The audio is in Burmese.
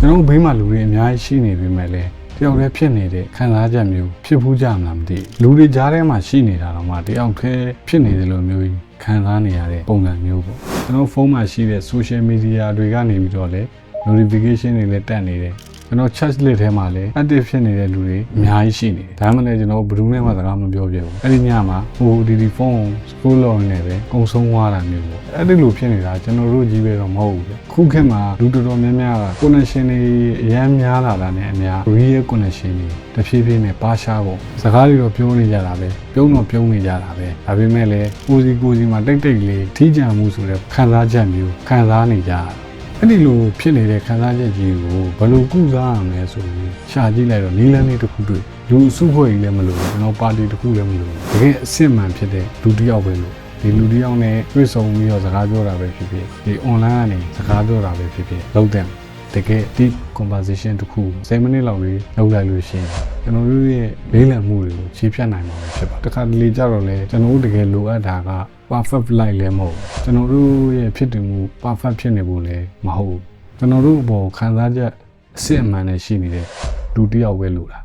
ကျွန်တော်ဘေးမှာလူတွေအများကြီးရှိနေပြီမဲ့လေတယောက်တည်းဖြစ်နေတဲ့ခံစားချက်မျိုးဖြစ်ဖူးကြမှာမသိလူတွေကြားထဲမှာရှိနေတာတော့မှတယောက်တည်းဖြစ်နေတယ်လို့မျိုးကြီးခံစားနေရတဲ့ပုံစံမျိုးပေါ့ကျွန်တော်ဖုန်းမှာရှိတဲ့ social media တွေကနေပြီးတော့လေ notification တွေလည်းတက်နေတယ်ကျွန်တော် chat list ထဲမှာလည်း active ဖြစ်နေတဲ့လူတွေအများကြီးရှိနေတယ်ဒါမှလည်းကျွန်တော်ဘယ်သူနဲ့မှစကားမပြောပြဘူးအဲ့ဒီညမှာဟိုဒီဖုန်း scroll လုပ်နေပဲကုံဆုံးသွားတာမျိုးပေါ့အဲ့ဒီလိုဖြစ်နေတာကျွန်တော်တို့ကြီးပဲတော့မဟုတ်ဘူးခုခေတ်မှာလူတော်တော်များများက connection တွေအများများလာတာနဲ့အများ real connection တွေတဖြည်းဖြည်းနဲ့ပါရှားပေါ့စကားတွေတော့ပြောနေကြတာပဲပြုံးတော့ပြုံးနေကြတာပဲဒါပေမဲ့လည်းကိုစီမှာတိတ်လေးထိကြံမှုဆိုတဲ့ခံစားချက်မျိုးခံစားနေကြတာအဲ့ဒီလိုဖြစ်နေတဲ့ခံစားချက်ကြီးကိုဘယ်လိုကုစားရမလဲဆိုပြီးရှာကြည့်လိုက်တော့နီလန်းလေးတစ်ခုတွေ့လူအစုဖွဲ့ကြီးလည်းမလို့ကျွန်တော်ပါတီတစ်ခုလည်းမလို့တကယ်အစစ်မှန်ဖြစ်တဲ့လူတစ်ယောက်ပဲလို့ဒီလူတစ်ယောက်နဲ့တွေ့ဆုံပြီးတော့စကားပြောတာပဲဖြစ်ဖြစ်ဒီ online ကနေစကားပြောတာပဲဖြစ်ဖြစ်လုပ်တဲ့တကယ် deep conversation တစ်ခု10မိနစ်လောက်လေးလုပ်လိုက်လို့ရှိရင်ကျွန်တော်တို့ရဲ့လေးလံမှုတွေကိုခြေဖြတ်နိုင်မှာဖြစ်ပါတခါတလေကြတော့လေကျွန်တော်တို့တကယ်လိုအပ်တာက perfect life လည်းမဟုတ်ကျွန်တော်တို့ရဲ့ဖြစ်တည်မှု perfect ဖြစ်နေဖို့လည်းမဟုတ်ကျွန်တော်တို့ဘောခံစားချက်အစစ်အမှန်နဲ့ရှိနေတဲ့လူတစ်ယောက်ပဲလိုတာ